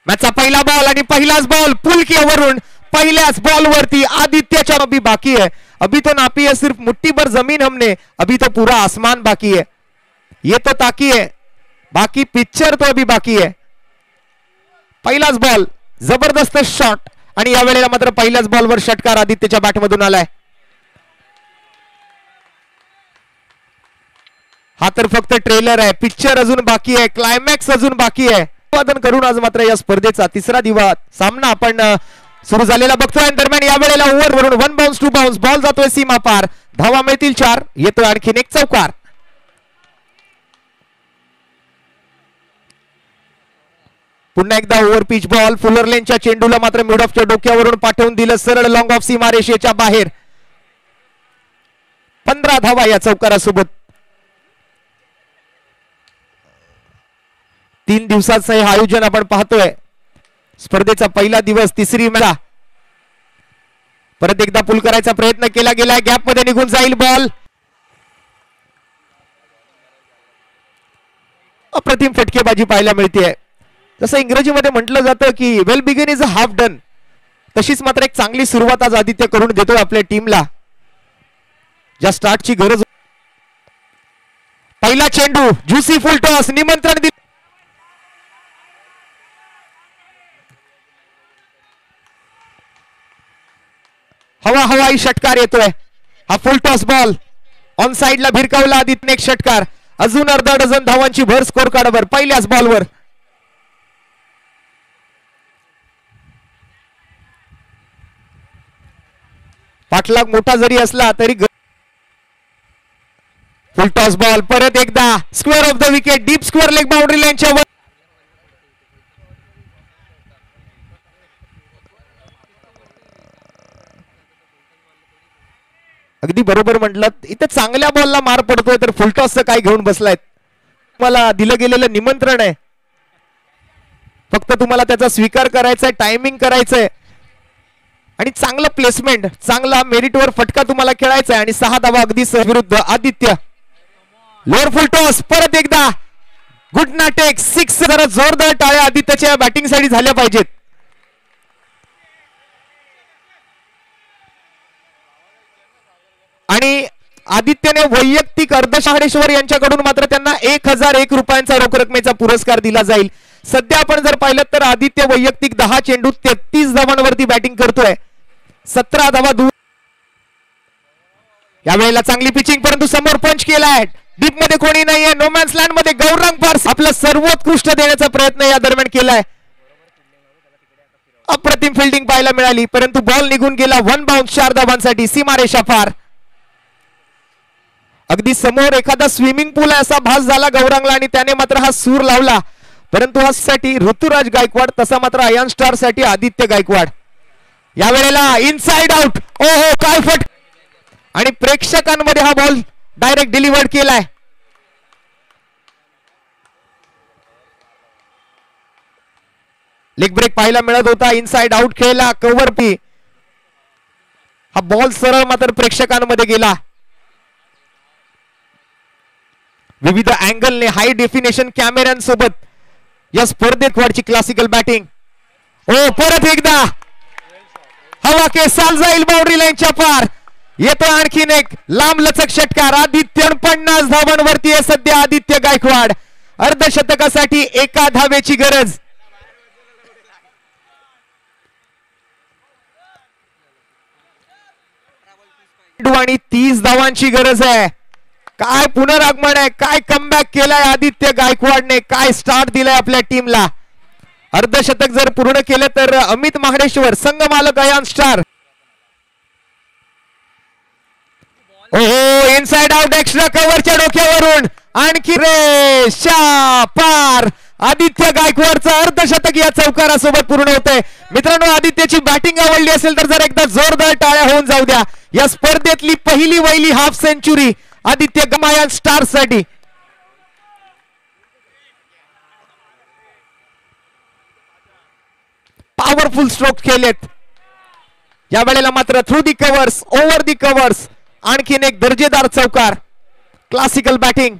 मॅचचा पहिला बॉल आणि पहिलाच बॉल पुल कियावरून पहिल्याच बॉल वरती आदित्यच्या अभी बाकी है, अभी तो नापी है सिर्फ मुट्ठी भर जमीन हमने, अभी तो पूरा आसमान बाकी है, ये तो ताकी है बाकी पिक्चर तो अभी बाकी है। पहिलाच बॉल जबरदस्त शॉट आणि या वेळेला मात्र पहिल्याच बॉलवर षटकार आदित्यच्या बॅटमधून आलाय। हा तर फक्त ट्रेलर आहे, पिक्चर अजून बाकी आहे, क्लायमॅक्स अजून बाकी आहे। उत्पादन करून आज मात्र या स्पर्धेचा तिसरा दिवस सामना आपण सुरू झालेला बघतोय। दरम्यान या वेळेला ओव्हरवरून 1 बाउन्स 2 बाउन्स बॉल जातोय सीमा पार, धावा मिळतील 4, येतोय आणखीन एक चौकार। पुन्हा एकदा ओव्हर पिच बॉल फुलरलेनच्या चेंडूला मात्र मिड ऑफच्या डोक्यावरून पाठवून दिलं सरळ लॉंग ऑफ सीमा रेषेच्या बाहेर। 15 धावा या चौकारासोबत 3 दिवसाचं हे आयोजन आपण पाहतोय। स्पर्धेचा पहिला दिवस तिसरी मॅच, परत एकदा पुल करायचा प्रयत्न केला गेलाय, गॅप मध्ये निघून जाईल बॉल, अप्रतिम फटकेबाजी पाहायला मिळते। जसं इंग्रजीमध्ये म्हटलं जातं की well begin is a half done, तशीच मात्र एक चांगली सुरुवात आज आदित्य करून देतोय आपल्या टीमला, ज्या स्टार्टची गरज। पहिला चेंडू ज्युसी फुल टॉस निमंत्रण दिले, हवा हवाई षटकार येतोय। हा फुल टॉस बॉल ऑन साइडला भिरकावला आदित्यने एक षटकार, अजून अर्धा डझन धावांची भर स्कोर कार्डवर पहिल्याच बॉलवर। पाठलाग मोठा जरी असला तरी फुल टॉस बॉल परत एकदा square of the wicket, deep square leg boundary लाईनच्या वर। अगदी बरोबर म्हटलं, इथे चांगल्या बॉलला मार पडतोय तर फुल टॉसचं काय घेऊन बसलायत। मला दिलं गेलेलं निमंत्रण आहे, फक्त तुम्हाला त्याचा स्वीकार करायचा आहे, टायमिंग करायचंय आणि चांगलं प्लेसमेंट, चांगला मेरिटवर फटका तुम्हाला खेळायचा आहे। आणि 6 धावा अगदी विरुद्ध आदित्य। लोअर फुल टॉस परत एकदा गुड नाटेक 6, जरा जोरदार टाळ्या आदित्यच्या बॅटिंग साठी झाल्या पाहिजेत। आणि आदित्यने वैयक्तिक अर्धशहाडेश्वर यांच्याकडून मात्र त्यांना 1001 रुपयांचा रोख रकमेचा पुरस्कार दिला जाईल। सध्या आपण जर पाहिलं तर आदित्य वैयक्तिक 10 चेंडू 33 धावांवरती बॅटिंग करतोय, 17 धावा दूर। यावेळेला चांगली पिचिंग, परंतु समोर पंच केलाय, डीप मध्ये कोणी नाहीये, नोमॅन्स लँड मध्ये गौरंग पारस आपला सर्वोत्कृष्ट देण्याचा प्रयत्न या दरम्यान केलाय। अप्रतिम फिल्डिंग पाहायला मिळाली, परंतु बॉल निघून गेला 1 बाउन्स 4 धावांसाठी सीमारेषा पार। अगदी समोर एखादा स्विमिंग पूल आहे असा भास झाला गौरांगला आणि त्याने मात्र हा सूर लावला, परंतु हा साठी ऋतुराज गायकवाड, तसा मात्र अयान स्टार साठी आदित्य गायकवाड। या वेळेला इनसाइड आउट, ओहो काय फट, आणि प्रेक्षकांमध्ये हा बॉल डायरेक्ट डिलिव्हर्ड केलाय। लेग ब्रेक पाहायला मिळत होता, इनसाइड आउट खेळला, कव्हर पी, हा बॉल सरळ मात्र प्रेक्षकांमध्ये गेला। विविध अँगलने हाय डेफिनेशन कॅमेऱ्यांसोबत या स्पर्धेत वाढची क्लासिकल बॅटिंग। ओ परत एकदा हवा के साल जाईल बाउंड्री लाईनच्या पार, येतो आणखीन एक लांब लचक षटकार। आदित्य 50 धावांवरती आहे सध्या आदित्य गायकवाड, अर्धशतकासाठी 1 धावेची गरज। आणि 30 धावांची गरज आहे। काय पुनरागमन आहे, काय कमबॅक केलाय आदित्य गायकवाडने, काय स्टार्ट दिलाय आपल्या टीमला। अर्धशतक जर पूर्ण केलं तर अमित महाडेश्वर, संघ मालक अयान स्टार। ओहो इनसाइड आउट, एक्स्ट्रा कव्हरच्या डोक्यावरून आणखी रेषा पार, आदित्य गायकवाडचं अर्धशतक या चौकारासोबत पूर्ण होतंय। मित्रांनो, आदित्यची बॅटिंग आवडली असेल तर जर एकदा जोरदार टाळ्या होऊन जाऊ द्या। या स्पर्धेतली पहिली वहिली हाफ सेंचुरी आदित्य गमायान स्टार साठी। पॉवरफुल स्ट्रोक खेळलेत या वेळेला मात्र through the covers, over the covers, आणखीन एक दर्जेदार चौकार, क्लासिकल बॅटिंग।